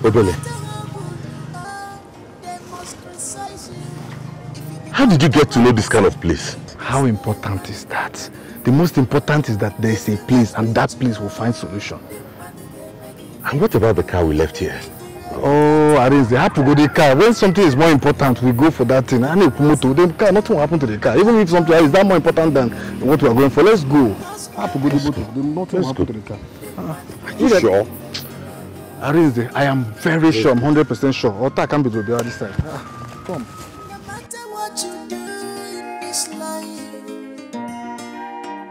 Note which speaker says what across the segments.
Speaker 1: Obele, how did you get to know this kind of place?
Speaker 2: How important is that? The most important is that there is a place and that place will find solution.
Speaker 1: And what about the car we left here?
Speaker 2: Oh, Arinze, they have to go to the car. When something is more important, we go for that thing. And the car, nothing will happen to the car. Even if something is that more important than what we are going for, let's go. I have to go to the boat. Nothing will happen to the car.
Speaker 1: Are you sure?
Speaker 2: Arinze, I am very sure. I'm 100% sure. Ota can't be to the other side. Come.
Speaker 3: No matter what you do in this life,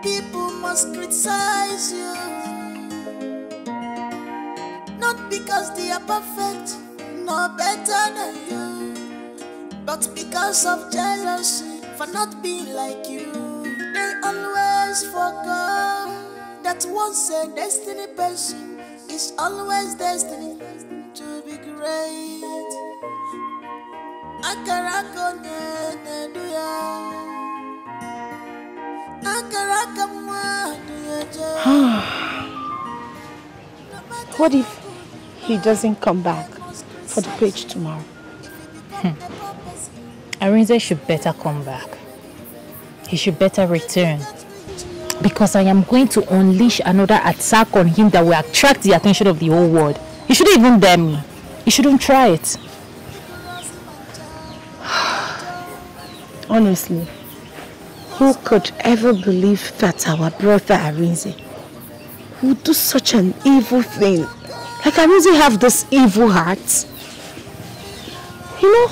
Speaker 3: people must criticize you. Not because they are perfect, no better than you, but because of jealousy for not being like you. They always forget that once a destiny person is always destined to be great.
Speaker 4: What if he doesn't come back for the page tomorrow?
Speaker 5: Arinze should better come back. He should better return. Because I am going to unleash another attack on him that will attract the attention of the whole world. He shouldn't even dare me. He shouldn't try it.
Speaker 4: Honestly, who could ever believe that our brother Arinze would do such an evil thing? Like Arinze have this evil heart. You know,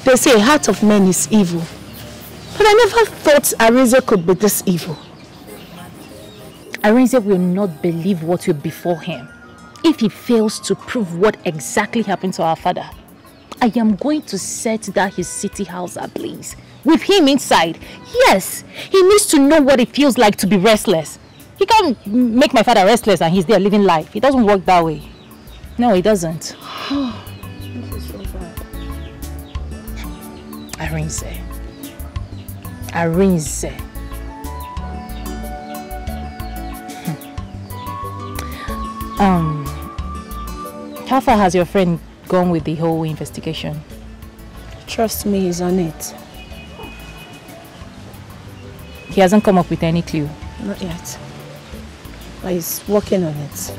Speaker 4: they say a heart of man is evil. But I never thought Arinze could be this evil.
Speaker 5: Arinze will not believe what will befall him if he fails to prove what exactly happened to our father. I am going to set that his city house ablaze with him inside. Yes, he needs to know what it feels like to be restless. He can't make my father restless and he's there living life. It doesn't work that way. No, it doesn't.
Speaker 4: This is so bad.
Speaker 5: Arinze. Arinze. How far has your friend gone with the whole investigation?
Speaker 4: Trust me, he's on it.
Speaker 5: He hasn't come up with any clue?
Speaker 4: Not yet. But he's working on it.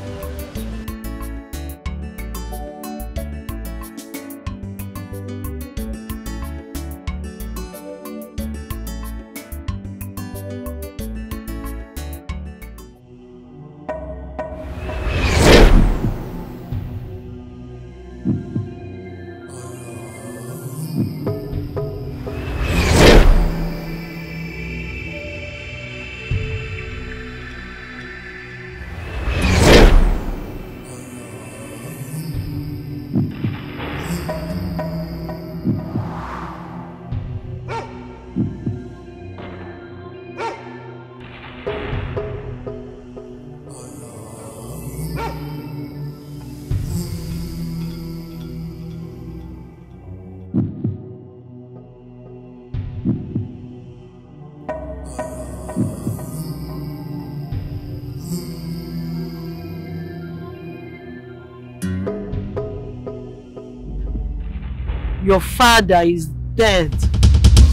Speaker 6: Your father is dead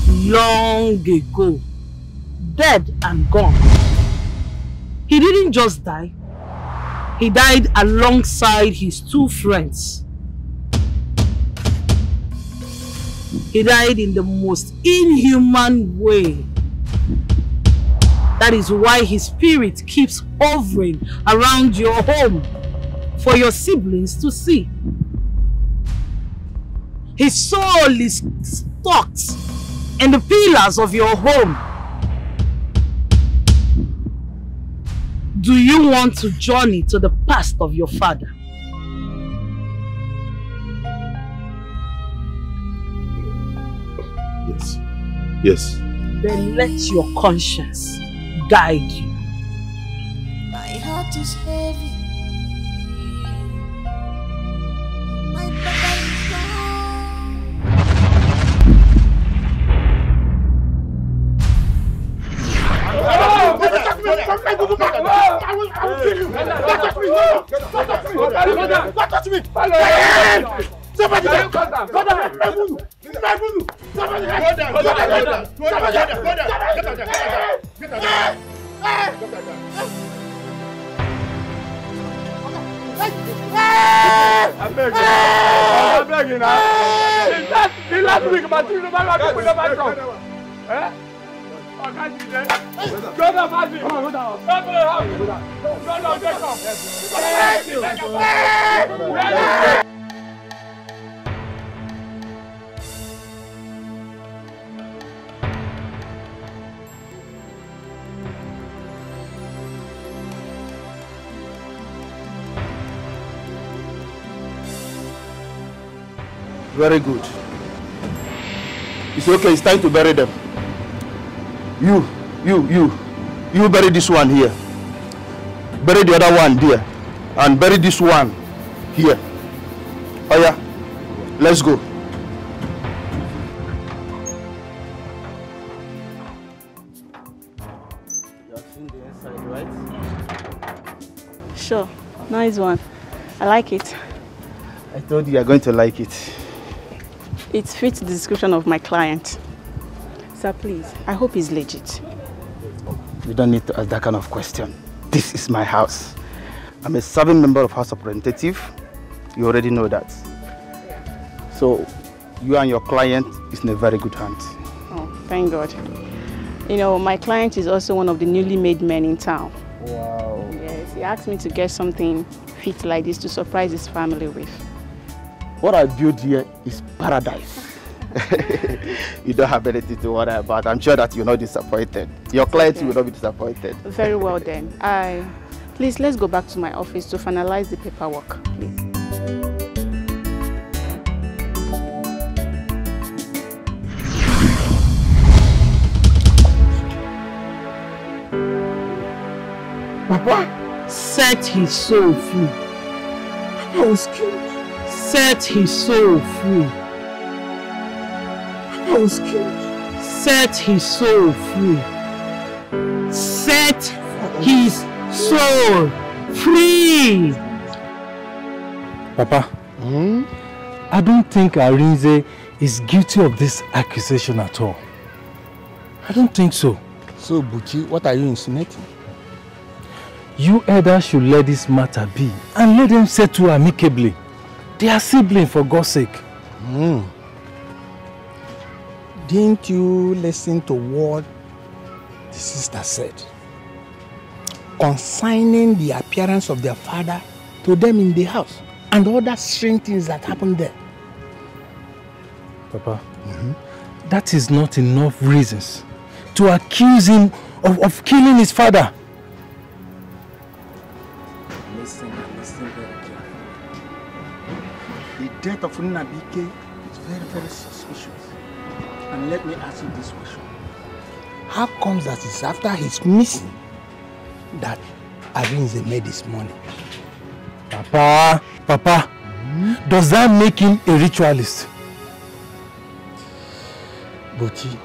Speaker 6: long ago. Dead and gone. He didn't just die. He died alongside his two friends. He died in the most inhuman way. That is why his spirit keeps hovering around your home for your siblings to see. His soul is stuck in the pillars of your home. Do you want to journey to the past of your father?
Speaker 1: Yes. Yes.
Speaker 6: Then let your conscience guide you.
Speaker 3: My heart is heavy. My papa is
Speaker 7: I'm begging now. The last week, my children never come. Eh? I can't do that. Go down, Mazi. Come on, go down. Go down, take off.
Speaker 8: Very good. It's okay, it's time to bury them. You bury this one here. Bury the other one there. And bury this one here. Oh yeah, let's go. You have seen the inside, right?
Speaker 9: Sure, nice one. I like it.
Speaker 8: I told you are going to like it.
Speaker 9: It fits the description of my client. Sir, please, I hope he's legit.
Speaker 8: You don't need to ask that kind of question. This is my house. I'm a serving member of House of Representative. You already know that. So, you and your client is in a very good hands.
Speaker 9: Oh, thank God. You know, my client is also one of the newly made men in town.
Speaker 8: Wow.
Speaker 9: Yes, he asked me to get something fit like this to surprise his family with.
Speaker 8: What I built here is paradise. You don't have anything to worry about. I'm sure that you're not disappointed. Your client will not be disappointed.
Speaker 9: Very well then. Please, let's go back to my office to finalize the paperwork, please.
Speaker 7: Papa,
Speaker 6: set his soul free.
Speaker 7: Papa was killed.
Speaker 6: Set his soul free.
Speaker 7: Papa was killed.
Speaker 6: Set his soul free. Set his soul free.
Speaker 2: Papa, I don't think Arinze is guilty of this accusation at all. I don't think so.
Speaker 10: So, Buchi, what are you insinuating?
Speaker 2: You either should let this matter be and let them settle amicably. They are siblings, for God's sake.
Speaker 10: Didn't you listen to what the sister said? Consigning the appearance of their father to them in the house and other strange things that happened there.
Speaker 2: Papa, that is not enough reasons to accuse him of killing his father.
Speaker 10: Listen very carefully. The death of Nnabike is very, very suspicious. And let me ask you this question. How comes that it's after his missing that Arinze made his money?
Speaker 2: Papa, does that make him a ritualist?
Speaker 10: Buchi,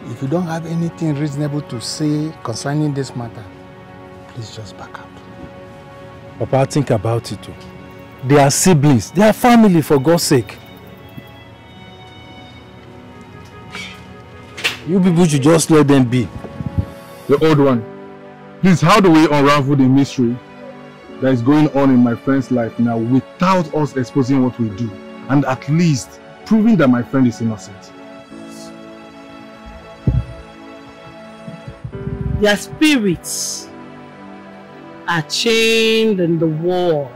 Speaker 10: if you don't have anything reasonable to say concerning this matter, please just back out.
Speaker 2: Papa, think about it too. They are siblings. They are family, for God's sake. You people should just let them be.
Speaker 7: The old one. Please, how do we unravel the mystery that is going on in my friend's life now without us exposing what we do? And at least proving that my friend is innocent.
Speaker 6: Their spirits are chained in the world.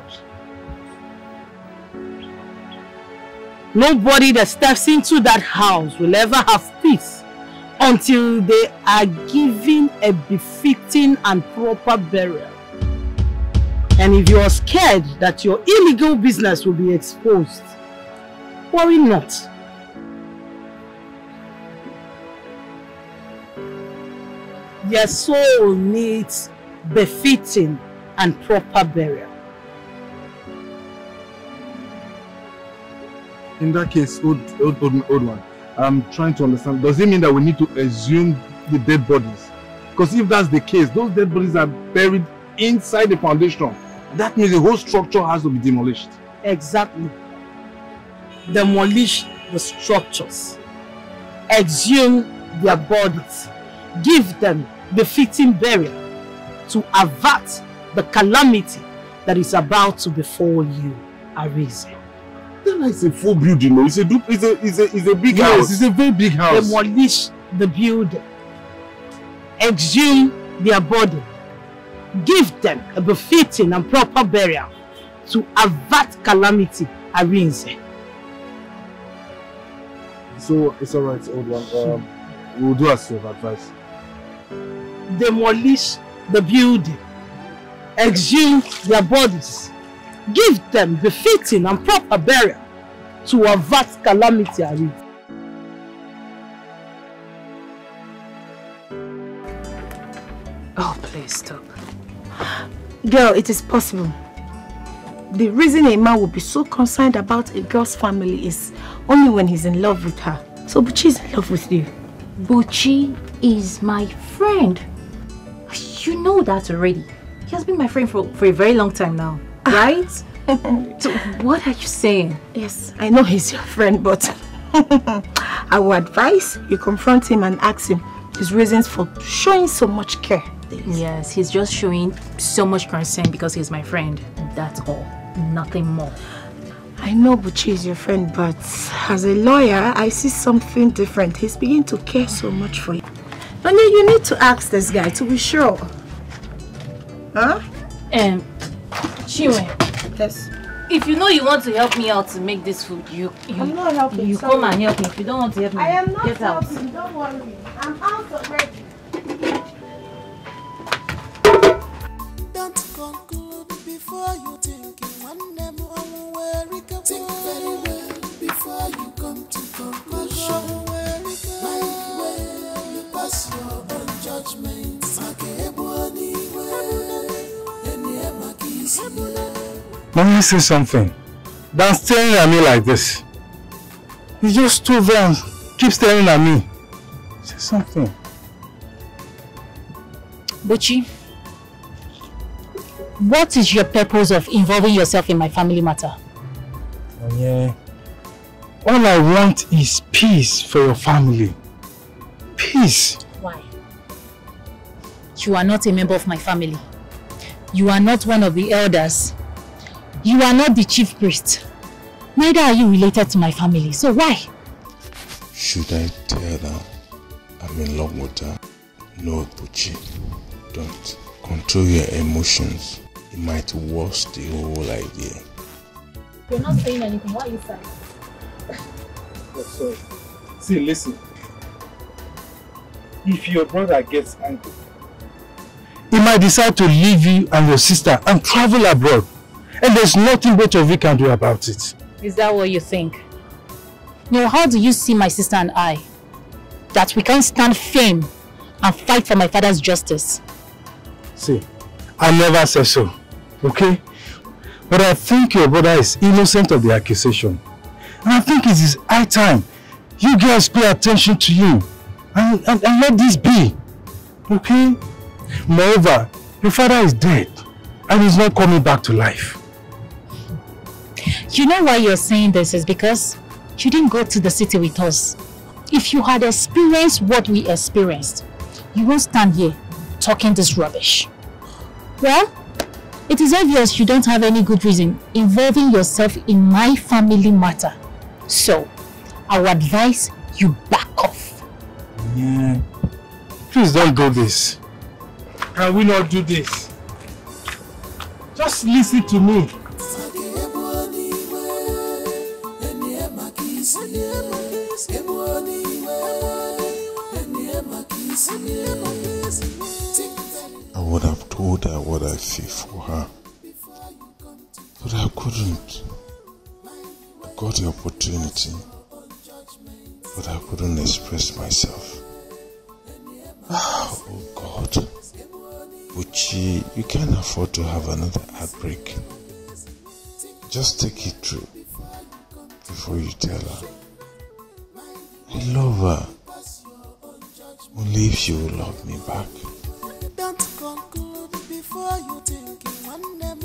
Speaker 6: Nobody that steps into that house will ever have peace until they are given a befitting and proper burial. And if you are scared that your illegal business will be exposed, worry not. Their soul needs befitting and proper burial.
Speaker 7: In that case, old one, I'm trying to understand. Does it mean that we need to exhume the dead bodies? Because if that's the case, those dead bodies are buried inside the foundation.
Speaker 2: That means the whole structure has to be demolished.
Speaker 6: Exactly. Demolish the structures. Exhume their bodies. Give them befitting burial to avert the calamity that is about to befall you, Arinze.
Speaker 2: It's a full building, no? It's a big house. Yes, it's a very big house.
Speaker 6: Demolish the building. Exhume their body. Give them a befitting and proper burial to avert calamity, Arinze.
Speaker 2: So it's alright, old one. We'll do as you've advised.
Speaker 6: Demolish the building. Exhume their bodies. Give them befitting and proper burial to avert calamity, Arinze.
Speaker 4: Oh, please stop. Girl, it is possible. The reason a man would be so concerned about a girl's family is only when he's in love with her. So Buchi is in love with you.
Speaker 5: Buchi is my friend. You know that already. He has been my friend for a very long time now, right? So what are you saying?
Speaker 4: Yes, I know he's your friend, but I would advise you confront him and ask him his reasons for showing so much care.
Speaker 5: Yes, he's just showing so much concern because he's my friend. That's all. Nothing more.
Speaker 4: I know Buchi is your friend, but as a lawyer, I see something different. He's beginning to care so much for you. And then you need to ask this guy to be sure. Huh?
Speaker 5: Chinwe.
Speaker 4: Yes.
Speaker 5: If you know you want to help me out to make this food,
Speaker 4: I'm not helping.
Speaker 5: You come and help me. If you don't want to help me,
Speaker 4: I am not
Speaker 5: get out.
Speaker 4: helping. Don't worry. I'm out already.
Speaker 3: Don't conclude before you think. One name think very well before you come to conclusion. Mind well, you pass your own judgment.
Speaker 2: Let me say something. Don't staring at me like this. You just stood there and keep staring at me. Say something.
Speaker 5: Buchi, what is your purpose of involving yourself in my family matter?
Speaker 2: Oh yeah. All I want is peace for your family. Peace.
Speaker 5: Why? You are not a member of my family. You are not one of the elders. You are not the chief priest. Neither are you related to my family. So why?
Speaker 1: Should I tell her I'm in love with her? No, Buchi. Don't. Control your emotions. It might worsen the whole idea.
Speaker 5: You're not saying anything. Why are you silent?
Speaker 2: So, see, listen. If your brother gets angry, he might decide to leave you and your sister and travel abroad. And there's nothing both of you can do about it.
Speaker 5: Is that what you think? No, how do you see my sister and I? That we can't stand fame and fight for my father's justice?
Speaker 2: See, I never said so, okay? But I think your brother is innocent of the accusation. And I think it is high time you guys pay attention to him and let this be, okay? Moreover, your father is dead and he's not coming back to life.
Speaker 5: You know why you're saying this is because you didn't go to the city with us. If you had experienced what we experienced, you won't stand here talking this rubbish. Well, it is obvious you don't have any good reason involving yourself in my family matter. So, I would advise you back off.
Speaker 2: Yeah. Please don't do this. Can we not do this? Just listen to me.
Speaker 1: I would have told her what I feel for her, but I couldn't. I got the opportunity, but I couldn't express myself. Oh God, Buchi, you can't afford to have another heartbreak. Just take it through before you tell her. I love her, only if she will love me back.
Speaker 3: Don't conclude before you think. One name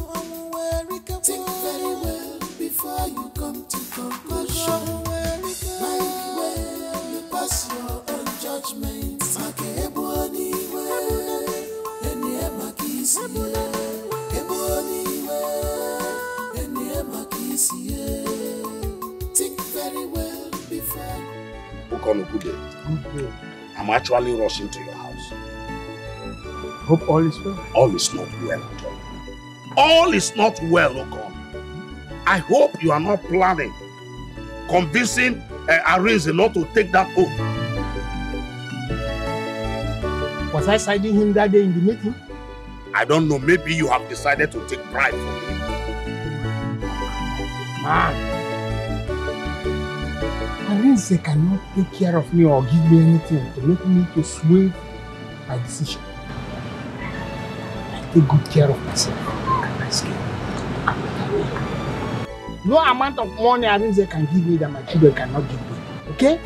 Speaker 11: Okono, good day.
Speaker 10: Good day.
Speaker 11: I'm actually rushing to your house.
Speaker 10: Hope all is well.
Speaker 11: All is not well at all. All is not well, Okono. I hope you are not planning, convincing Arinze not to take that oath.
Speaker 10: Was I siding him that day in the meeting?
Speaker 11: I don't know. Maybe you have decided to take pride from him.
Speaker 10: Man, Arinze cannot take care of me or give me anything to make me to sway my decision. I take good care of myself. No amount of money Arinze can give me that my children cannot give me. Okay?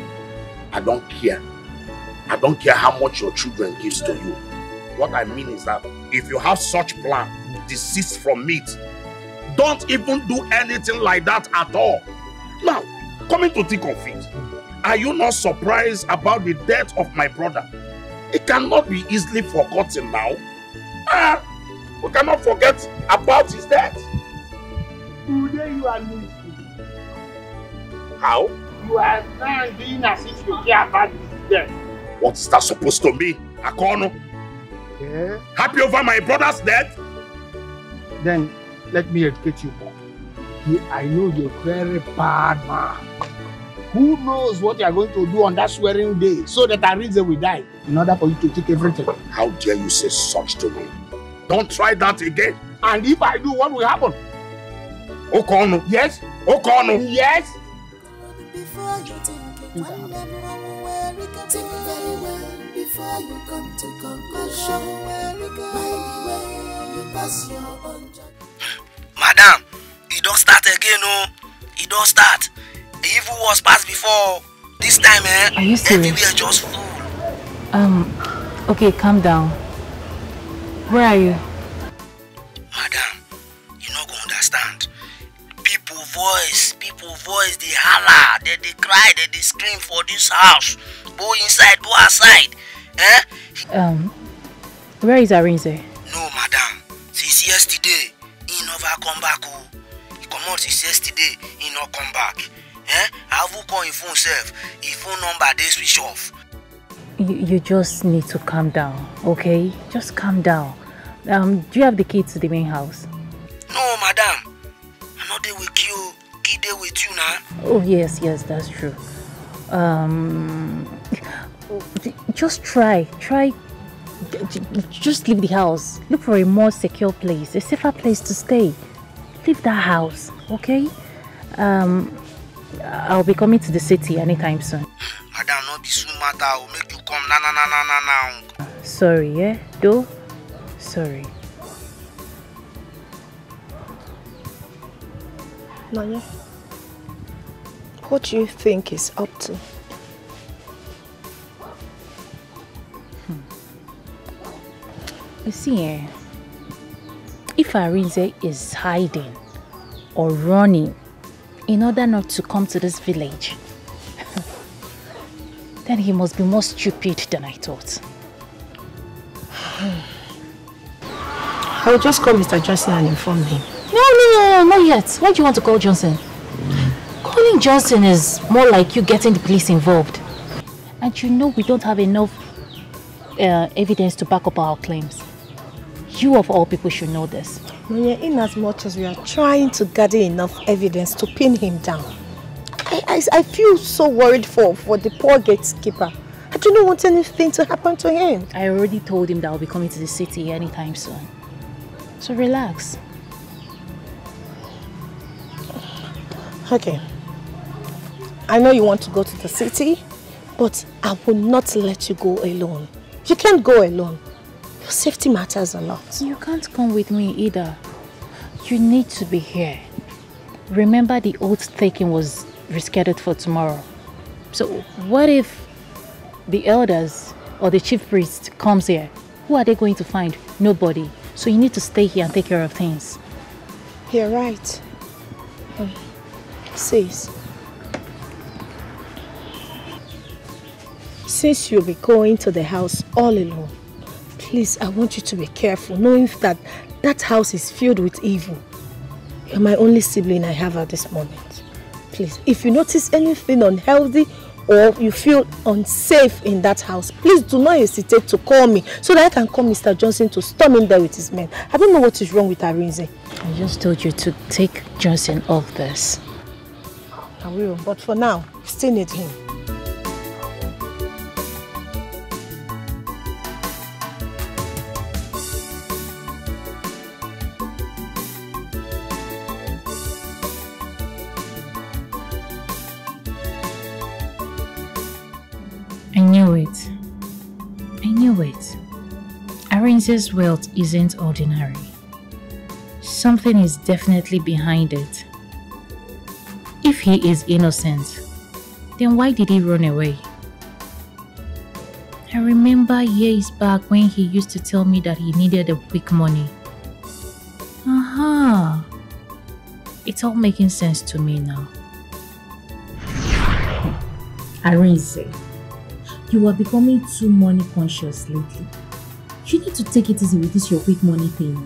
Speaker 11: I don't care. I don't care how much your children gives to you. What I mean is that if you have such plan, desist from it. Don't even do anything like that at all. Now, coming to think of it, are you not surprised about the death of my brother? It cannot be easily forgotten now. We cannot forget about his death.
Speaker 10: Today you are me.
Speaker 11: How?
Speaker 10: You are now being as if you care about his death.
Speaker 11: What is that supposed to mean, Akono?
Speaker 10: Yeah.
Speaker 11: Happy over my brother's death?
Speaker 10: Then let me educate you more. I know you're a very bad man. Who knows what you are going to do on that swearing day so that Arinze will die in order for you to take everything?
Speaker 11: How dare you say such to me? Don't try that again.
Speaker 10: And if I do, what will happen?
Speaker 11: Okono.
Speaker 10: Yes?
Speaker 11: Okono.
Speaker 10: Yes?
Speaker 3: Before you think it, think very well before you come to conclusion. You pass your own job.
Speaker 12: Madam, it don't start again, no. It don't start. The evil was past before. This time,
Speaker 5: Are you serious?
Speaker 12: everywhere just full.
Speaker 5: Okay, calm down. Where are you?
Speaker 12: Madam, you not gonna understand. People voice, they holler, they cry, they scream for this house. Go inside, go outside.
Speaker 5: Where is Arinze?
Speaker 12: No, madam. Since yesterday, he never come back. He come out since yesterday, he not come back. I have call his phone self. His phone number they switch off.
Speaker 5: You just need to calm down, okay? Just calm down. Do you have the key to the main house?
Speaker 12: No, madam. I'm not there with you. Key there with you now.
Speaker 5: Oh, yes, that's true. Just try. Just leave the house. Look for a more secure place, a safer place to stay. Leave that house, okay? I'll be coming to the city anytime soon.
Speaker 12: Madam, not be soon matter. I'll make you come now.
Speaker 5: Sorry, yeah? Though? Sorry.
Speaker 4: Nanya, what do you think he's up to?
Speaker 5: You see, if Arinze is hiding or running in order not to come to this village, then he must be more stupid than I thought.
Speaker 4: I'll just call Mr. Johnson and inform him.
Speaker 5: No, not yet. Why do you want to call Johnson? Calling Johnson is more like you getting the police involved. And you know we don't have enough evidence to back up our claims. You of all people should know this.
Speaker 4: In as much as we are trying to gather enough evidence to pin him down, I feel so worried for the poor gatekeeper. I do not want anything to happen to him.
Speaker 5: I already told him that I'll be coming to the city anytime soon. So relax.
Speaker 4: Okay. I know you want to go to the city, but I will not let you go alone. You can't go alone. Your safety matters a lot.
Speaker 5: You can't come with me either. You need to be here. Remember the oath taking was rescheduled for tomorrow. So what if the elders or the chief priest comes here? Who are they going to find? Nobody. So you need to stay here and take care of things.
Speaker 4: You're right. Sis, since you'll be going to the house all alone, please, I want you to be careful, knowing that that house is filled with evil. You're my only sibling I have at this moment. Please, if you notice anything unhealthy or you feel unsafe in that house, please do not hesitate to call me so that I can call Mr. Johnson to storm in there with his men. I don't know what is wrong with Arinze.
Speaker 5: I just told you to take Johnson off this.
Speaker 4: I will, but for now, we still need him.
Speaker 5: I knew it. I knew it. Arinze's wealth isn't ordinary. Something is definitely behind it. If he is innocent, then why did he run away? I remember years back when he used to tell me that he needed a quick money. Aha! It's all making sense to me now.
Speaker 13: Arinze, you are becoming too money conscious lately. You need to take it easy with this your quick money thing.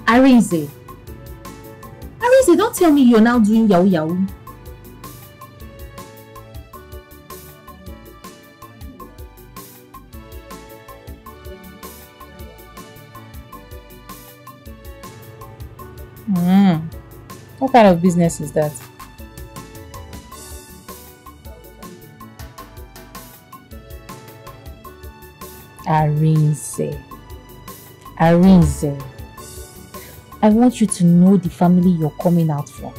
Speaker 13: Arinze, don't tell me you're now doing yahoo yahoo.
Speaker 5: What kind of business is that?
Speaker 13: Arinze, I want you to know the family you're coming out from.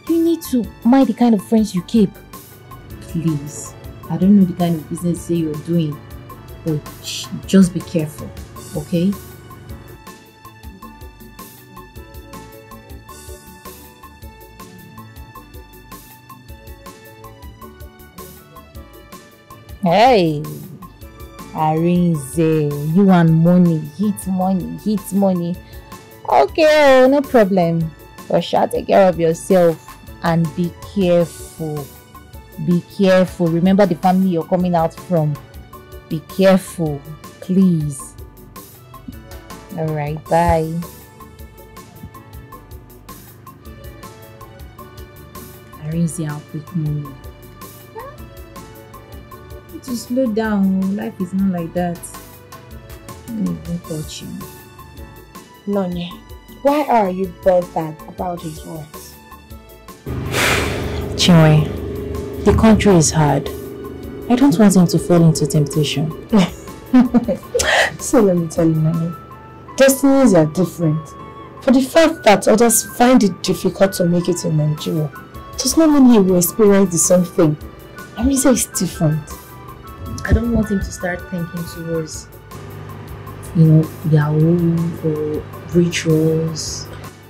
Speaker 13: You need to mind the kind of friends you keep. Please, I don't know the kind of business you're doing, but just be careful, okay?
Speaker 5: Hey, Arinze, you want money, hit money. Okay, oh, no problem. But shall take care of yourself and be careful. Be careful. Remember the family you're coming out from. Be careful, please. Alright, bye.
Speaker 13: Arinze, I'll quick money. To slow down, life is not like that. Don't even touch you.
Speaker 4: Nonye, why are you bothered about his words?
Speaker 5: Chinwe, the country is hard. I don't want him to fall into temptation.
Speaker 4: So let me tell you, Nonye, destinies are different. For the fact that others find it difficult to make it in Nigeria does not mean he will experience the same thing. Arinze is different.
Speaker 13: I don't want him to start thinking towards, Yahoo or rituals.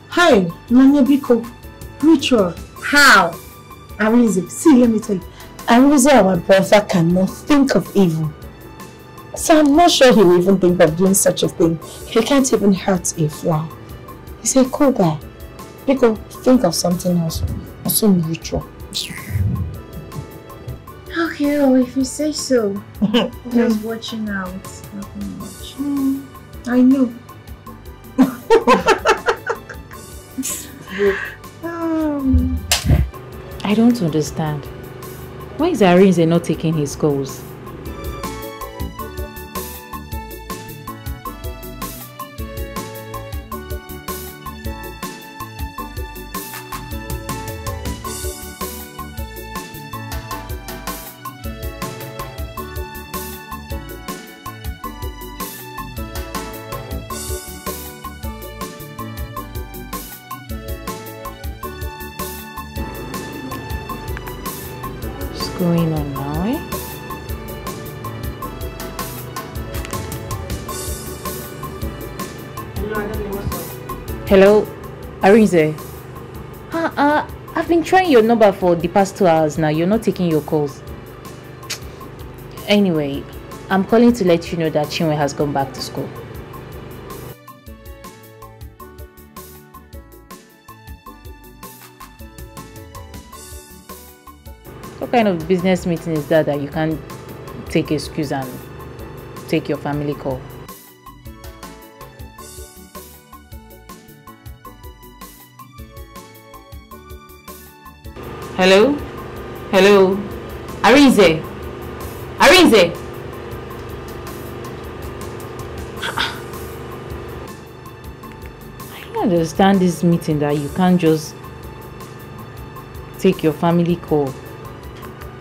Speaker 4: Hi, Nanya Biko. Ritual. How? Arinze, see, let me tell you. Arinze, our brother, cannot think of evil. So I'm not sure he will even think of doing such a thing. He can't even hurt a fly. He's a cool guy. Biko, think of something else. Or some ritual.
Speaker 13: Okay, well, if you say so. Just watching out. Nothing much.
Speaker 4: I know.
Speaker 5: I don't understand. Why is Arinze not taking his calls? Going on now, eh? Hello, Arinze. I've been trying your number for the past 2 hours now. You're not taking your calls. Anyway, I'm calling to let you know that Chinwe has gone back to school. What kind of business meeting is that you can't take excuse and take your family call? Hello? Hello? Arinze? Arinze? I don't understand this meeting that you can't just take your family call.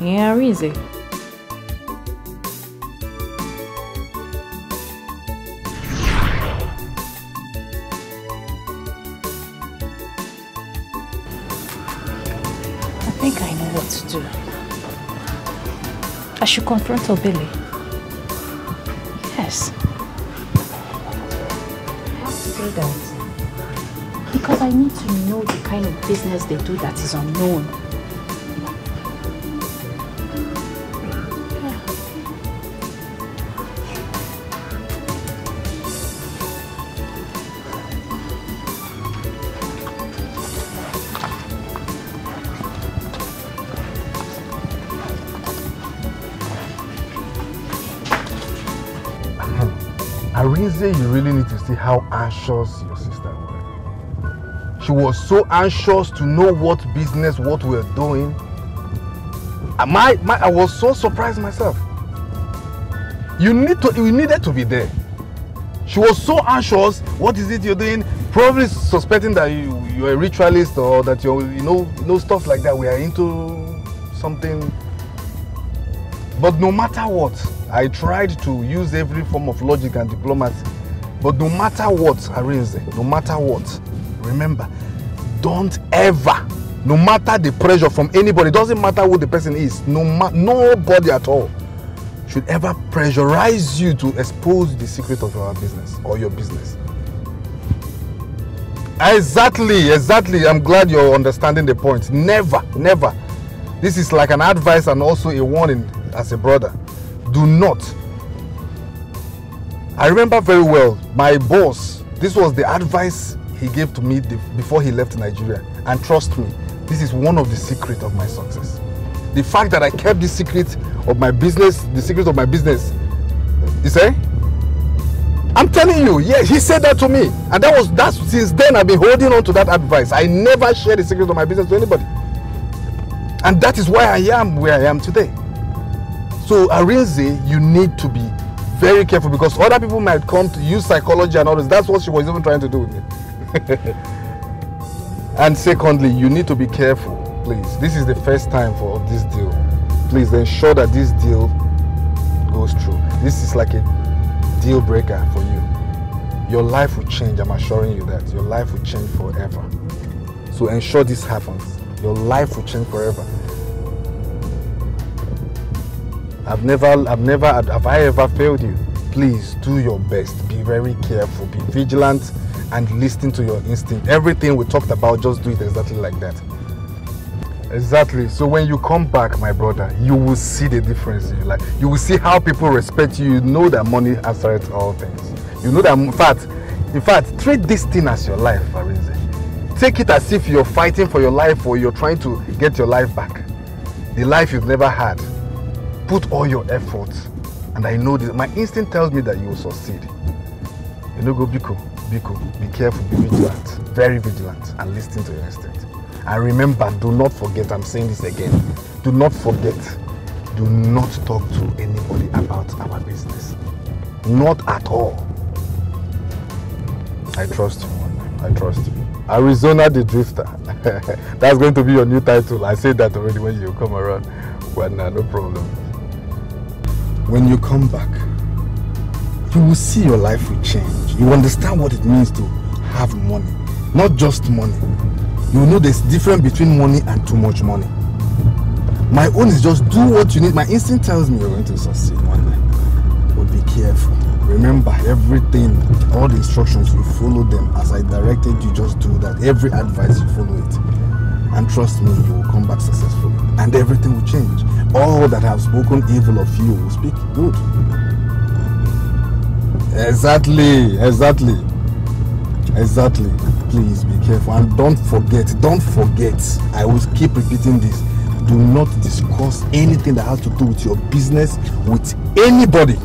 Speaker 5: Yeah, Arinze. I think I know what to do. I should confront Obele. Yes. I have to do that. Because I need to know the kind of business they do that is unknown.
Speaker 2: Arinze, you really need to see how anxious your sister was. She was so anxious to know what business, what we're doing. I was so surprised myself. You needed to be there. She was so anxious. What is it you're doing? Probably suspecting that you're a ritualist or that you're, you know, stuff like that. We are into something. But no matter what, I tried to use every form of logic and diplomacy. But no matter what, Arinze, no matter what, remember, don't ever, no matter the pressure from anybody, doesn't matter who the person is, nobody at all should ever pressurize you to expose the secret of your business or your business. Exactly. I'm glad you're understanding the point. Never. This is like an advice and also a warning as a brother. Do not. I remember very well, my boss, this was the advice he gave to me before he left Nigeria. And trust me, this is one of the secrets of my success. The fact that I kept the secret of my business, you say? I'm telling you, yeah, he said that to me. And that's since then I've been holding on to that advice. I never share the secret of my business to anybody. And that is why I am where I am today. So Arinze, you need to be very careful because other people might come to use psychology and all this. That's what she was even trying to do with me. And secondly, you need to be careful, please. This is the first time for this deal. Please ensure that this deal goes through. This is like a deal breaker for you. Your life will change, I'm assuring you that. Your life will change forever. So ensure this happens. Your life will change forever. Have I ever failed you? Please do your best. Be very careful. Be vigilant and listen to your instinct. Everything we talked about, just do it exactly like that. Exactly. So when you come back, my brother, you will see the difference in your life. You will see how people respect you. You know that money answers all things. You know that, in fact, treat this thing as your life, Arinze. Take it as if you're fighting for your life or you're trying to get your life back. The life you've never had. Put all your efforts, and I know this. My instinct tells me that you will succeed. You know, go Biko, be careful, be vigilant, very vigilant, and listen to your instinct. And remember, do not forget, I'm saying this again, do not forget, do not talk to anybody about our business. Not at all. I trust you, I trust you. Arizona the Drifter. That's going to be your new title. I said that already when you come around. Well, no problem. When you come back, you will see your life will change. You understand what it means to have money. Not just money. You know there's difference between money and too much money. My own is just do what you need. My instinct tells me you're going to succeed one day. But be careful. Remember everything, all the instructions, you follow them. As I directed you, just do that. Every advice, you follow it. And trust me, you will come back successfully. And everything will change. All that have spoken evil of you will speak good. Exactly. Please be careful. And don't forget, I will keep repeating this. Do not discuss anything that has to do with your business with anybody.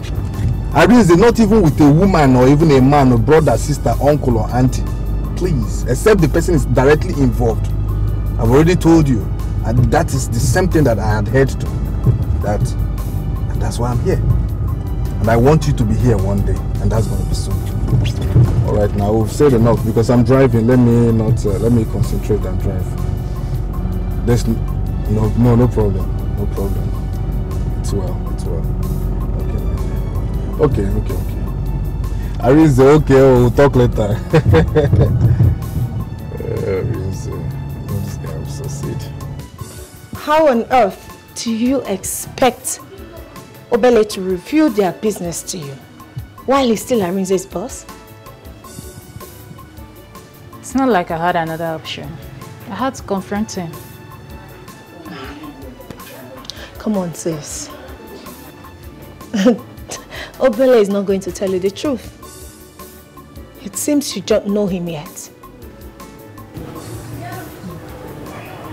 Speaker 2: I mean, not even with a woman or even a man or brother, sister, uncle or auntie. Please, except the person is directly involved. I've already told you, And that is the same thing that I adhered to. And that's why I'm here. And I want you to be here one day, and that's going to be soon. All right, now we've said enough because I'm driving. Let me concentrate and drive. There's no problem. No problem. It's well. Okay. Arinze, okay, we'll talk later. Arinze, this guy will succeed.
Speaker 4: How on earth do you expect Obele to reveal their business to you while he's still Arinze's boss?
Speaker 5: It's not like I had another option. I had to confront him.
Speaker 4: Come on, sis. Obele is not going to tell you the truth. It seems you don't know him yet.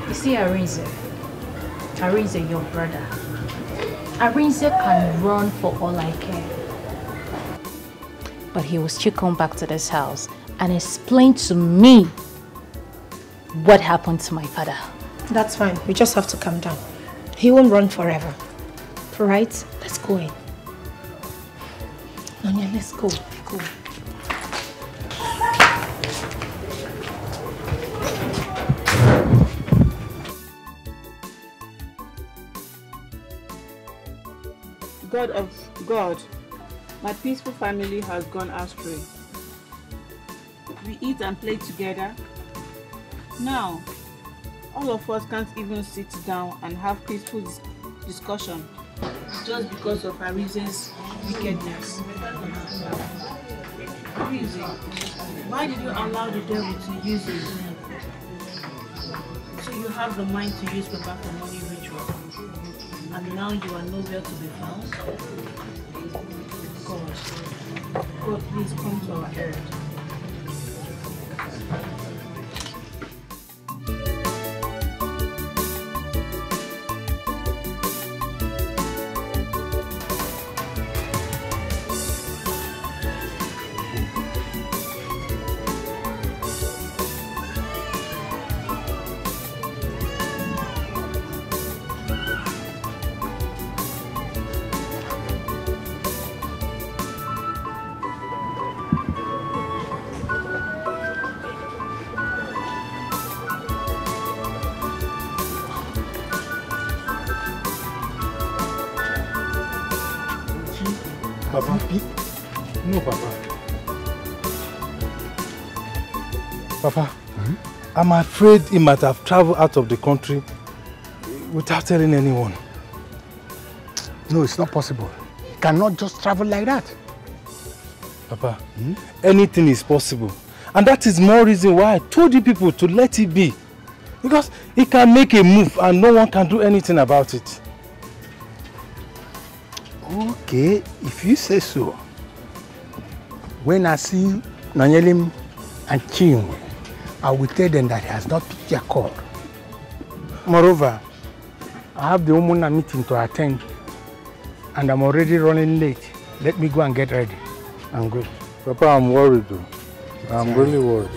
Speaker 5: You see, Arinze, your brother. Arinze can run for all I care. But he will still come back to this house and explain to me what happened to my father.
Speaker 4: That's fine. We just have to calm down. He won't run forever. Right? Let's go in. Nonya, let's go. Go.
Speaker 9: God of God, my peaceful family has gone astray. We eat and play together. Now, all of us can't even sit down and have peaceful discussion just because of Arinze's wickedness. Arinze, why did you allow the devil to use you? So you have the mind to use Papa for money ritual, and now you are nowhere to be found? God, please come to our aid.
Speaker 10: Papa? No, Papa. Papa, I'm afraid he might have traveled out of the country without telling anyone.
Speaker 2: No, it's not possible. He cannot just travel like that.
Speaker 10: Papa, anything is possible. And that is more reason why I told you people to let it be. Because he can make a move and no one can do anything about it.
Speaker 2: Okay, if you say so. When I see Nanyelim and Chinwe, I will tell them that he has not picked their call. Moreover, I have the Umuna meeting to attend and I'm already running late. Let me go and get ready. I'm good.
Speaker 10: Papa, I'm worried though. I'm really worried.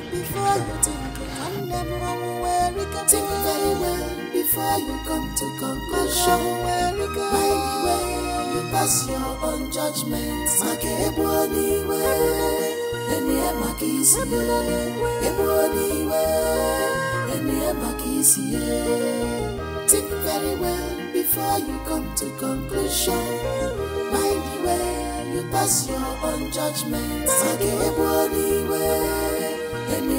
Speaker 3: Think very well before you come to conclusion. You pass your own judgment. Think very well before you come to conclusion. Mind the way you pass your own judgment.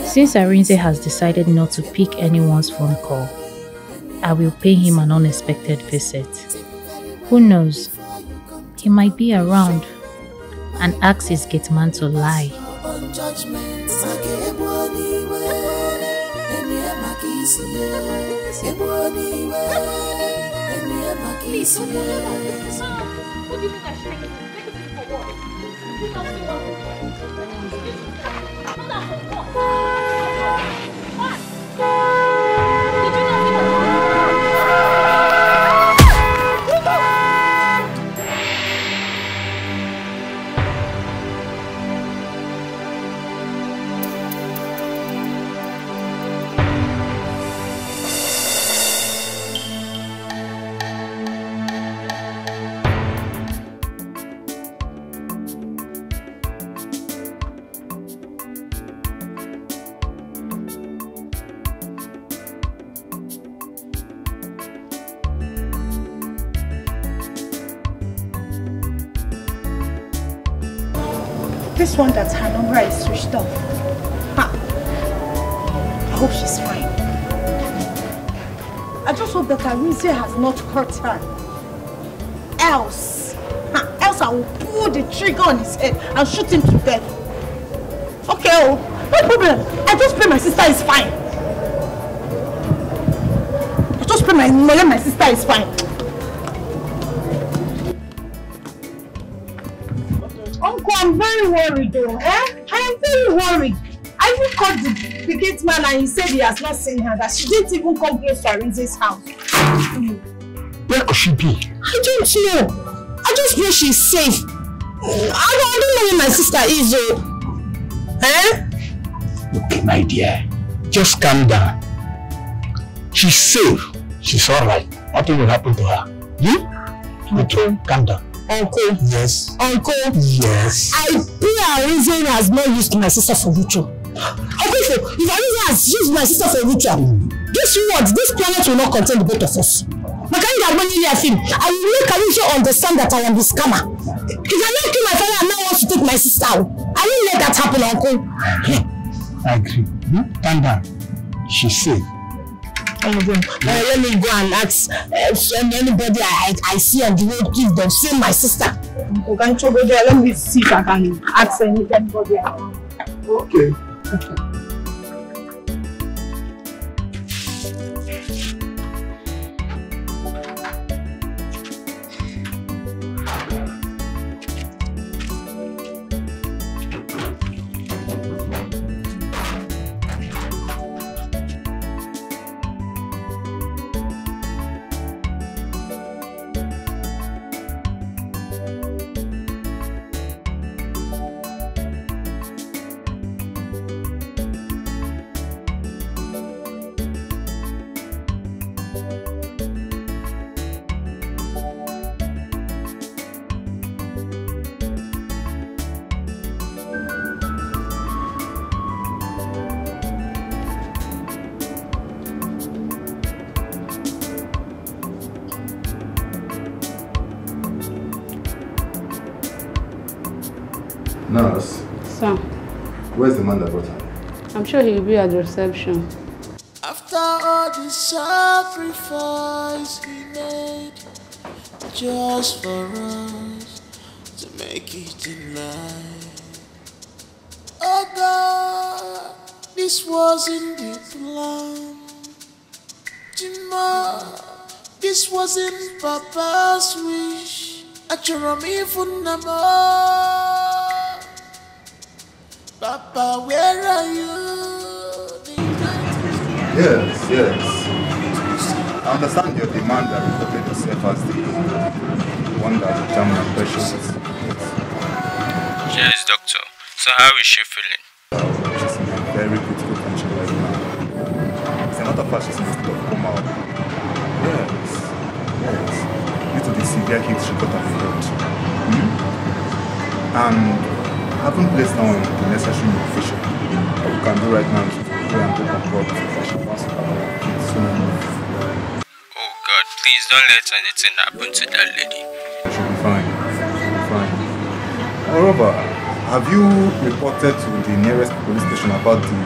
Speaker 5: Since Arinze has decided not to pick anyone's phone call, I will pay him an unexpected visit. Who knows? He might be around and ask his gate man to lie.
Speaker 3: Please,
Speaker 4: This one that her number is switched off. Ha! I hope she's fine. I just hope that Arinze has not hurt her. Else I will pull the trigger on his head and shoot him to death. Okay, oh, no problem. I just pray my sister is fine. I just pray my sister is fine. Uncle, I'm very worried though. I am very worried. I even called the gate man and he said he has not seen her, that she didn't even come close to Arinze's house.
Speaker 10: Where could she be?
Speaker 4: I don't know. I just know she's safe. I don't know where my sister is though.
Speaker 10: Okay, my dear. Just calm down. She's safe. She's alright. Nothing will happen to her. Okay, calm down.
Speaker 4: Uncle.
Speaker 10: Yes.
Speaker 4: Uncle.
Speaker 10: Yes.
Speaker 4: I pray Arinze has not used my sister for ritual. Uncle, if Arinze has used my sister for ritual, guess what? This planet will not contain the both of us. I will make Arinze understand that I am the scammer. If I don't kill my father and now wants to take my sister out, I won't let that happen, Uncle.
Speaker 10: I agree. Calm down. She's safe.
Speaker 4: Let me go and ask anybody I see on the road, give them, say my sister. Uncle, can't you go there? Let me see if I can ask anybody.
Speaker 10: Okay.
Speaker 2: Nurse.
Speaker 9: Sir.
Speaker 2: Where's the man that brought her?
Speaker 9: I'm sure he'll be at the reception.
Speaker 3: After all the sacrifice he made just for us to make it in life. Oh God, this wasn't the plan. Jima, this wasn't Papa's wish. Achorami funama. Papa, where are you?
Speaker 2: Yes. I understand your demand that reported yourself as the one that determined the precious.
Speaker 14: Yes, doctor. So how is she feeling?
Speaker 2: She's in a very critical condition right now. It's a matter of fact, she's in a state of coma. Yes. Due to the severe heat she got on the head. And I haven't placed down the necessary medication. What we can do right now is to go and go concord that she wants to have kids soon enough.
Speaker 14: Oh God, please don't let anything happen to that lady.
Speaker 2: She'll be fine. Moreover, have you reported to the nearest police station about the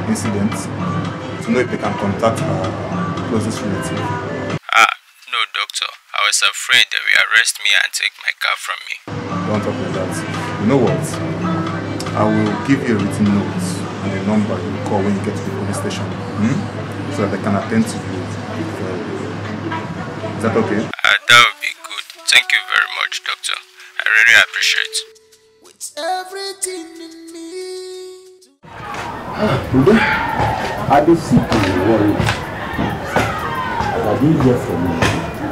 Speaker 2: incident to know if they can contact her closest relative?
Speaker 14: No, doctor. I was afraid they will arrest me and take my car from me.
Speaker 2: Don't talk like that. You know what? I will give you a written note and a number you will call when you get to the police station. So that they can attend to you. Is that okay?
Speaker 14: That would be good. Thank you very much, doctor. I really appreciate it.
Speaker 3: With everything in me.
Speaker 15: I've been sick and worried. As I didn't hear from you,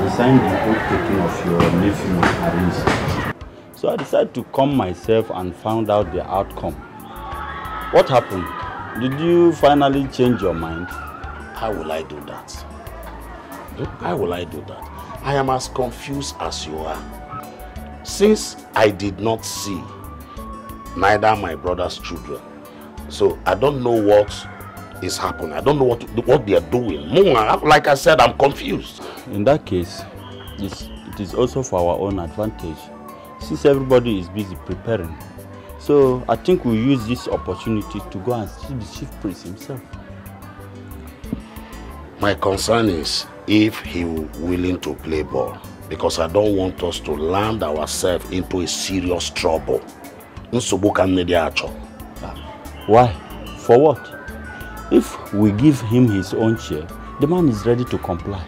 Speaker 15: they signed the taking of your nephew, Arinze. So I decided to come myself and found out the outcome. What happened? Did you finally change your mind?
Speaker 11: How will I do that? How will I do that? I am as confused as you are. Since I did not see neither my brother's children, so I don't know what is happening. I don't know what they are doing. Like I said, I'm confused.
Speaker 15: In that case, it is also for our own advantage. Since everybody is busy preparing, So I think we'll use this opportunity to go and see the chief priest himself.
Speaker 11: My concern is if he willing to play ball, because I don't want us to land ourselves into a serious trouble.
Speaker 15: Why? For what? If we give him his own share, the man is ready to comply.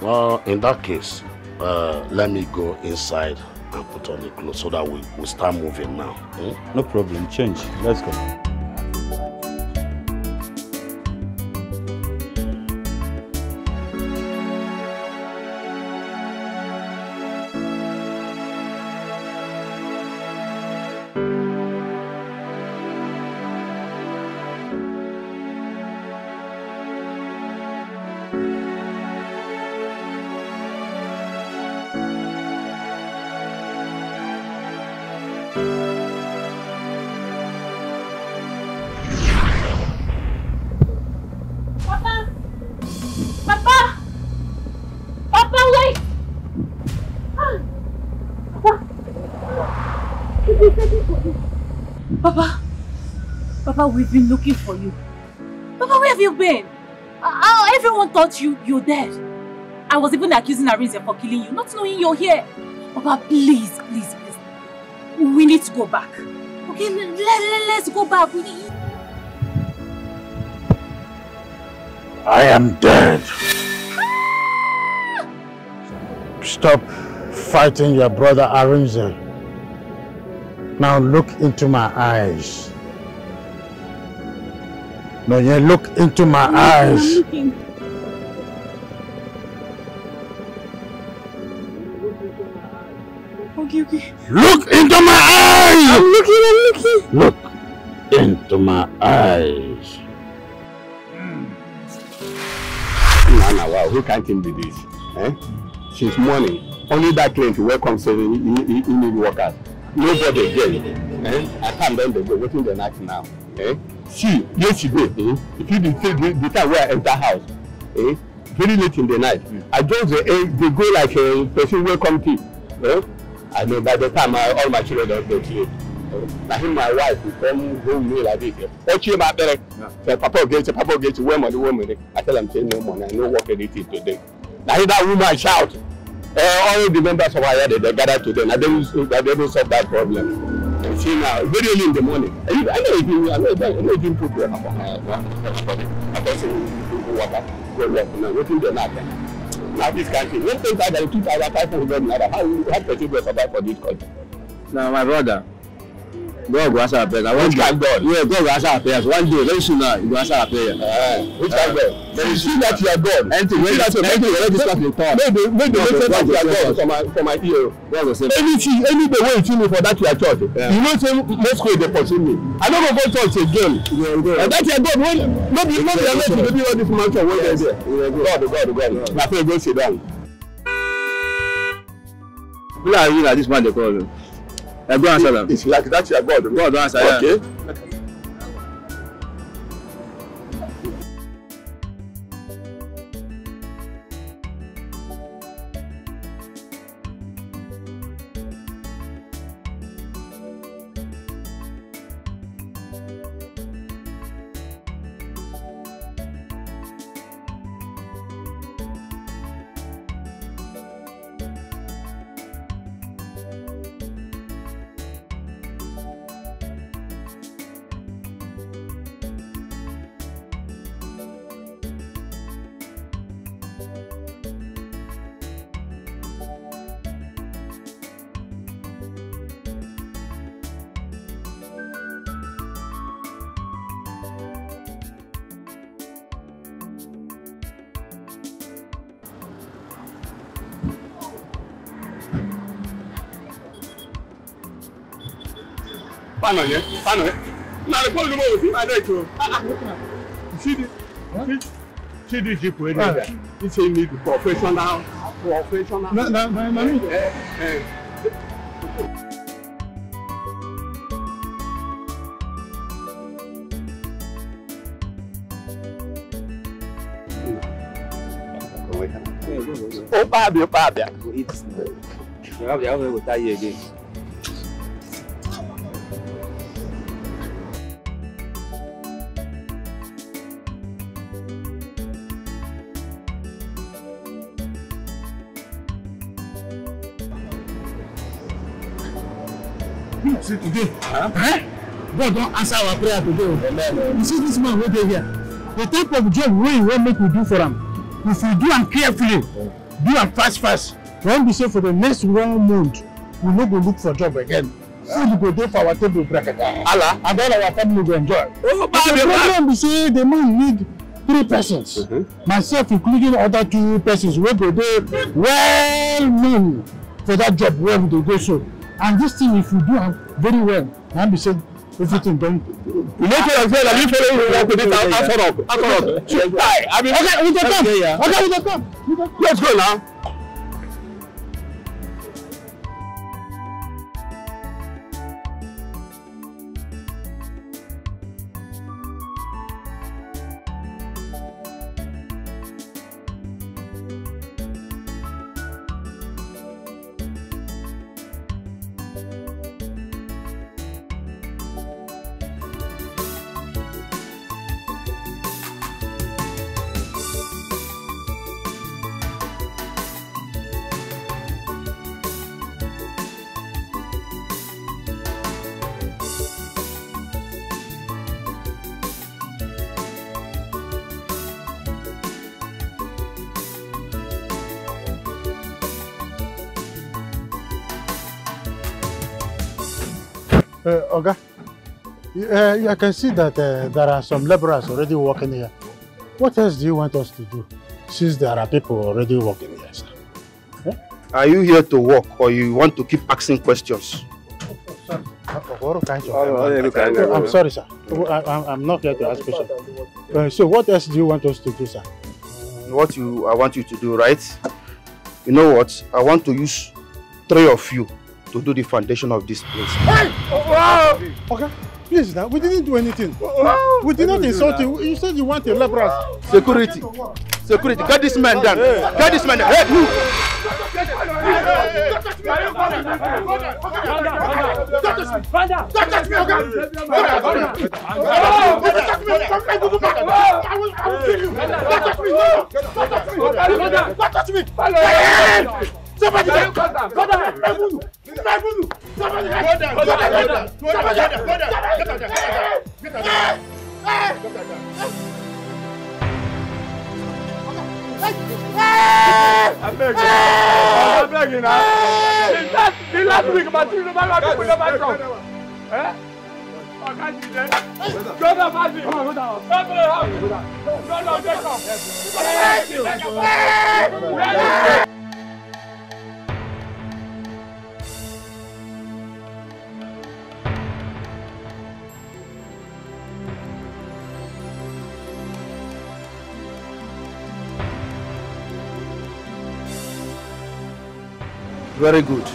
Speaker 11: Well, in that case, let me go inside and put on the clothes so that we start moving now.
Speaker 15: No problem, change. Let's go.
Speaker 5: Papa, we've been looking for you. Papa, where have you been? Everyone thought you're dead. I was even accusing Arinze for killing you, not knowing you're here. Papa, please. We need to go back. Okay, let's go back.
Speaker 10: I am dead. Stop fighting your brother Arinze. Now look into my eyes. No, you look into my eyes.
Speaker 5: I'm looking. Okay.
Speaker 10: Look into my eyes!
Speaker 5: I'm looking.
Speaker 10: Look into my eyes.
Speaker 16: Nana, wow, who can't do this? Eh? Since morning, only that client to welcome saying he need workers. Nobody again. Eh? I can't then they go waiting the night now. Eh? See, yesterday, if you the time where I enter house, very late in the night, I just they go like a person welcome tea. I know by the time all my children don't go to I think my wife will come home me like this. What you about there? Papa get where money. I tell them say no money, I no work anything today. Now that woman shout. All the members of our they gather today. I don't solve that problem. See now, very early in the morning. I know if you put your I don't say water, go work now. Waiting the night. Now this country, when things are 2,500 naira, how person will survive for this country?
Speaker 17: Now my brother, God will answer our prayers. Which kind God? Yeah, God will answer our prayers. One day, very soon now, He will answer our prayers.
Speaker 16: Which kind God? You see that you are God.
Speaker 17: Anything, when that's make
Speaker 16: the that you are God for my ear. Anything, any the way you see me for that you are church. You know, say most way they pursue me. I don't go church again. And that you are God. Nobody to do all this mansion when they there. God. My friend, go sit down.
Speaker 17: Who are you like this man they call you? I go answer them.
Speaker 16: It's like that you are God.
Speaker 17: God don't answer.
Speaker 16: Okay. Pano, now the phone number see my neck. See this people anywhere. He say need professional. Mommy. Oh, Bobby.
Speaker 17: You have to tie you again.
Speaker 10: See today, God don't answer our prayer today. You see this man right here. The type of job we want make we do for him. If we do am carefully, do am fast. When we say for the next 1 month, we no go look for job again. Food go dey for our table bracket. Allah, and all our family go enjoy. The problem we say the man need 3 persons. Myself including other 2 persons wey go dey well known for that job where we go so. And this thing, if you do am very well, and be say everything done. You know what I'm saying? Like you follow me work with it, I'll I mean, okay, we can come. Okay, we can come. Let's go now.
Speaker 18: Oga, I can see that there are some laborers already working here. What else do you want us to do, since there are people already working here, sir?
Speaker 8: Are you here to work or you want to keep asking questions?
Speaker 18: I'm sorry, sir. I'm not here to ask questions. So what else do you want us to do, sir?
Speaker 8: I want you to do, right? You know what? I want to use 3 of you to do the foundation of this place.
Speaker 18: Hey! Okay, please now, we didn't do anything. We did not insult you. You said you want a laborer.
Speaker 8: Security, get this man down. Get this man down. Hey, move!
Speaker 7: Somebody get down. I'm begging now. The last week, but you never come. Eh? I can't see that. Go down, Mazi. Go down.
Speaker 8: Very good.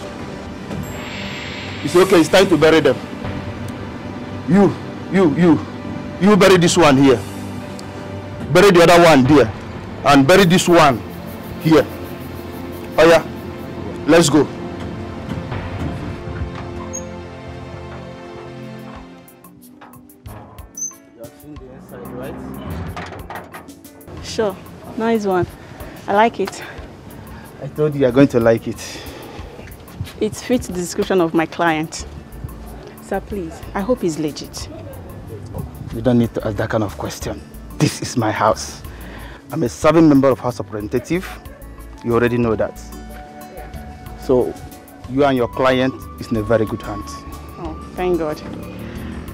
Speaker 8: It's okay, it's time to bury them. You bury this one here. Bury the other one there. And bury this one here. Oh yeah, let's go.
Speaker 9: You have seen the inside, right? Sure, nice one. I like it.
Speaker 8: I told you you're going to like it.
Speaker 9: It fits the description of my client. Sir, please, I hope he's legit.
Speaker 8: You don't need to ask that kind of question. This is my house. I'm a serving member of House of Representative. You already know that. So, you and your client is in a very good hands.
Speaker 9: Oh, thank God.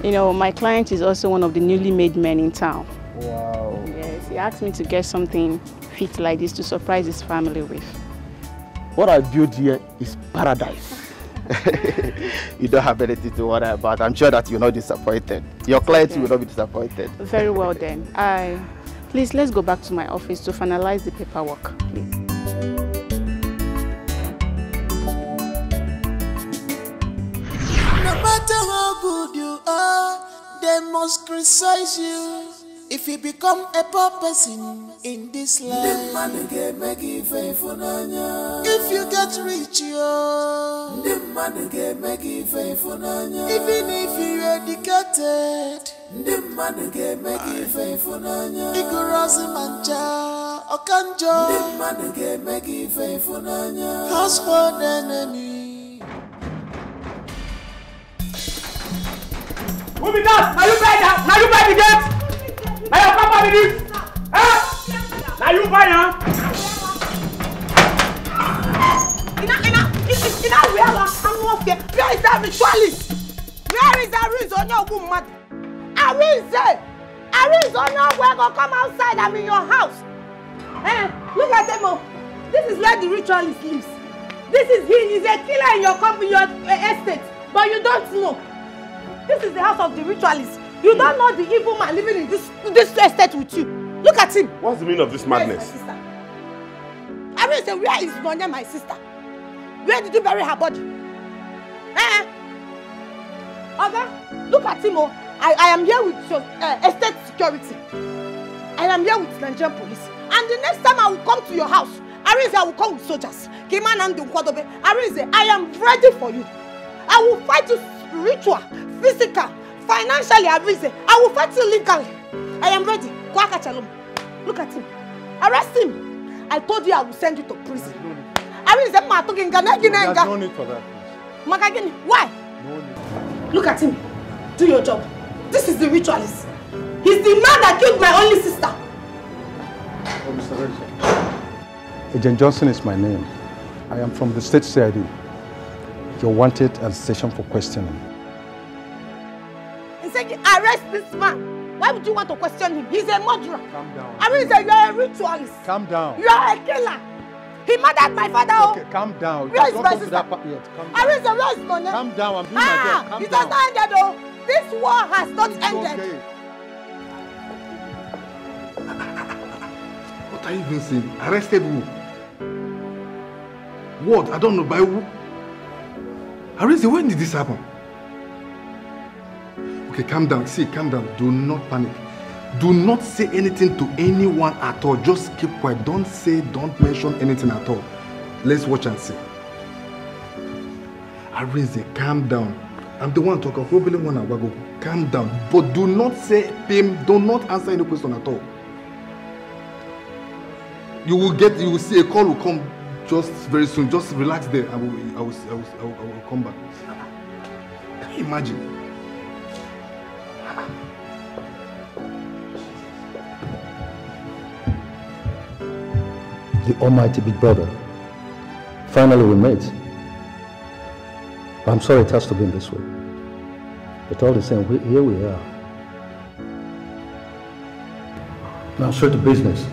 Speaker 9: You know, my client is also one of the newly made men in town.
Speaker 8: Wow.
Speaker 9: Yes, he asked me to get something fit like this to surprise his family with.
Speaker 8: What I built here is paradise. You don't have anything to worry about. I'm sure that you're not disappointed. Your clients will not be disappointed.
Speaker 9: Very well then. Please, let's go back to my office to finalize the paperwork, please.
Speaker 3: No matter how good you are, they must criticize you. If you become a poor person in this life, if you get rich, even if you're educated, Igorosi mancha, okanjo, household enemy.
Speaker 7: Who be that? Now you buy that? Now you buy the gate? Now your papa be this? Eh? Now you buy her?
Speaker 19: Where is that ritualist? Where is that reason your woman? Arinze on your way, go come outside. I'm in your house. Look at him. This is where the ritualist lives. This is he's a killer in your company, your estate, but you don't know. This is the house of the ritualist. You don't know the evil man living in this estate with you. Look at him.
Speaker 20: What's the meaning of this madness?
Speaker 19: Arinze, where is Nonya, my sister? Where did you bury her body? Oga, look at him. I am here with your estate security. I am here with Nigerian police. And the next time I will come to your house, Arinze, I will come with soldiers. Arinze, I am ready for you. I will fight you spiritual, physical, financially, Arinze. I will fight you legally. I am ready. Look at him. Arrest him. I told you I will send you to prison. Arinze,
Speaker 18: there's no need for that, please.
Speaker 19: Why?
Speaker 18: No need.
Speaker 19: Look at him. Do your job. This is the ritualist. He's the man that killed my only sister.
Speaker 18: Oh, Mr. Rachel. Agent Johnson is my name. I am from the state CID. You're wanted at the station for questioning.
Speaker 19: He said, arrest this man. Why would you want to question him? He's a murderer.
Speaker 18: Calm down.
Speaker 19: Arinze, you're a ritualist.
Speaker 18: Calm down.
Speaker 19: You're a killer. He murdered my father.
Speaker 18: Okay, calm down.
Speaker 19: Where is my sister?
Speaker 18: Calm down.
Speaker 19: Arinze, where is Nonya?
Speaker 18: Calm down. I'm doing my job. Calm
Speaker 19: it
Speaker 18: down.
Speaker 19: has not ended though. This war has not ended.
Speaker 18: Okay. What are you even saying? Arrested who? What? I don't know. By who? Arinze, when did this happen? Okay, calm down. See, calm down. Do not panic. Do not say anything to anyone at all. Just keep quiet. Don't mention anything at all. Let's watch and see. Arinze, calm down. I'm the one talking. Calm down. But do not say him. Do not answer any question at all. You will see a call will come just very soon. Just relax there. I will come back. Can you imagine?
Speaker 2: The almighty big brother. Finally we met. I'm sorry it has to be in this way. But all the same, here we are. Now straight to business.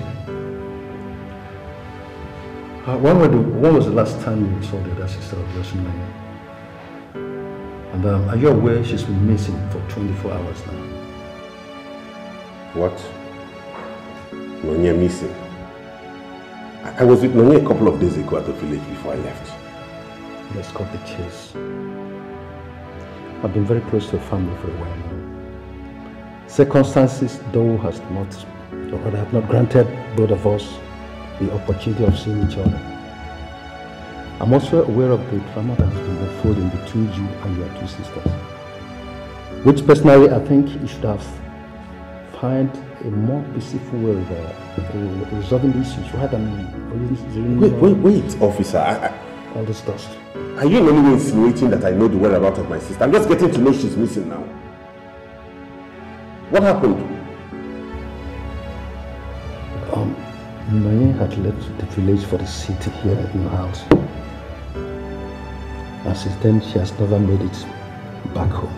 Speaker 2: When was the last time you saw the other sister of yours in Nigeria? And are you aware she's been missing for 24 hours now?
Speaker 20: What? Nonya missing? I was with Nonya a couple of days ago at the village before I left.
Speaker 2: Let's cut the chase. I've been very close to the family for a while now. Circumstances, though, have not granted both of us the opportunity of seeing each other. I'm also aware of the trauma that has been unfolding between you and your two sisters. Which personally, I think you should have found a more peaceful way of resolving the issues rather than
Speaker 20: Wait, officer.
Speaker 2: all this dust.
Speaker 20: Are you in any way insinuating that I know the whereabouts of my sister? I'm just getting to know she's missing now. What happened?
Speaker 2: Noye had left the village for the city here in your house. And since then, she has never made it back home.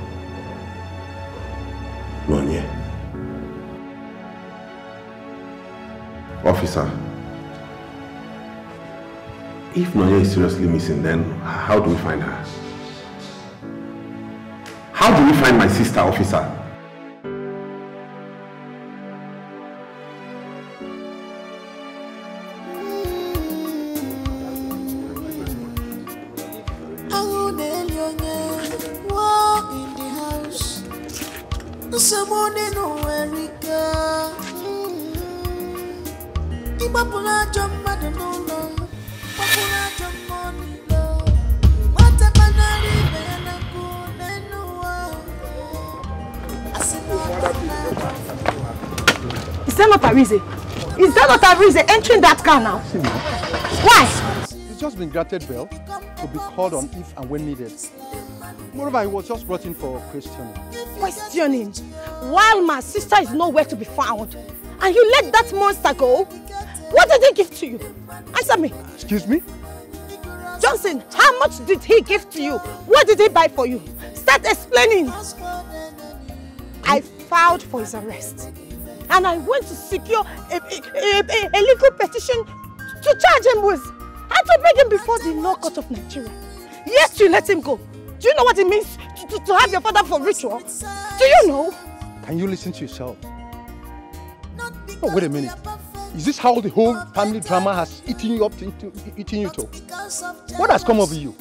Speaker 20: Noye. Officer, if Noye is seriously missing, then how do we find her? How do we find my sister, officer?
Speaker 19: Is that not Arinze entering that car now? Why?
Speaker 21: just been granted bail to be called on if and when needed. Moreover, he was just brought in for questioning.
Speaker 19: Questioning? While my sister is nowhere to be found, and you let that monster go? What did he give to you? Answer me.
Speaker 21: Excuse me?
Speaker 19: Johnson, how much did he give to you? What did he buy for you? Start explaining. I filed for his arrest. And I went to secure a legal petition to charge him with. And to bring him before the law court of Nigeria. Yes, you let him go. Do you know what it means to have your father for ritual? Do you know?
Speaker 21: Can you listen to yourself? Oh, wait a minute. Is this how the whole family drama has eaten you up, eating you to? What has come over you?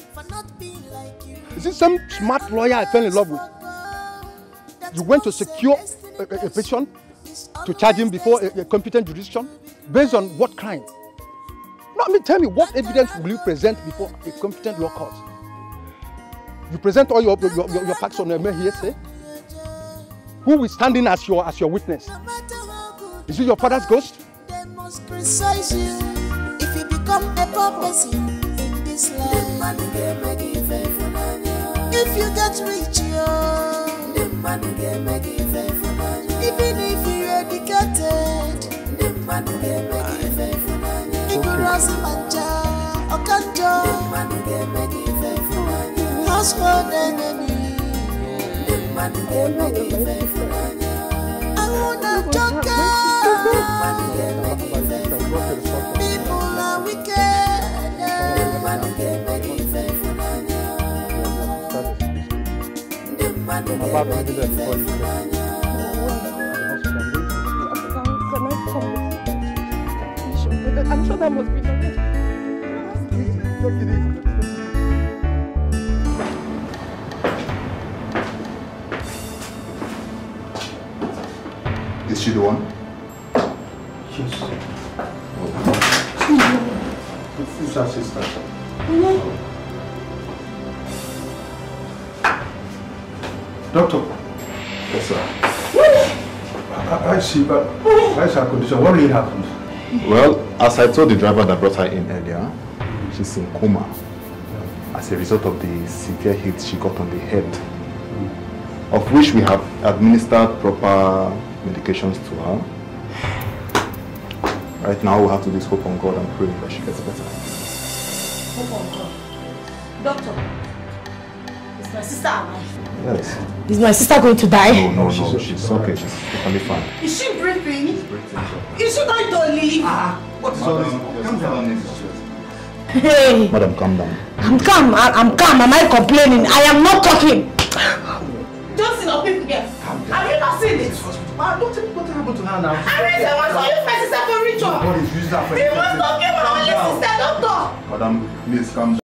Speaker 21: Is this some smart lawyer I fell in love with? You went to secure a petition to charge him before a competent jurisdiction? Based on what crime? No, I mean, tell me, what evidence will you present before a competent law court? You present all your facts on a mere hearsay? Who will stand in as your witness? Is it your father's ghost?
Speaker 3: They must criticize you if you become a poor person in this life. If you get rich, even if you're educated, household enemy. I wanna talk. People are wicked.
Speaker 19: I'm sure that must be the
Speaker 2: Is she the one?
Speaker 21: Yes. This is her sister. Doctor.
Speaker 2: Yes, sir.
Speaker 21: I see, but why is her condition? What really happened?
Speaker 2: Well, as I told the driver that brought her in earlier, she's in coma as a result of the severe hit she got on the head, of which we have administered proper medications to her. Right now, we have to just hope on God and pray that she gets better.
Speaker 19: Hope on God. Doctor, is my sister alive?
Speaker 2: Yes.
Speaker 19: Is my sister going to die?
Speaker 2: No, she's okay. She's totally fine.
Speaker 19: Is she breathing? Is she going to live?
Speaker 21: What is all this? Calm down.
Speaker 19: Hey!
Speaker 2: Madam, calm down.
Speaker 19: I'm calm. I'm calm. Am I complaining? I am not talking. Johnson or people get. Have you not seen it?
Speaker 21: What happened to her now?
Speaker 19: Arisa wants to use my sister for ritual.
Speaker 21: What is using that for?
Speaker 19: He wants to kill my only sister, doctor.
Speaker 2: Madam, please calm down.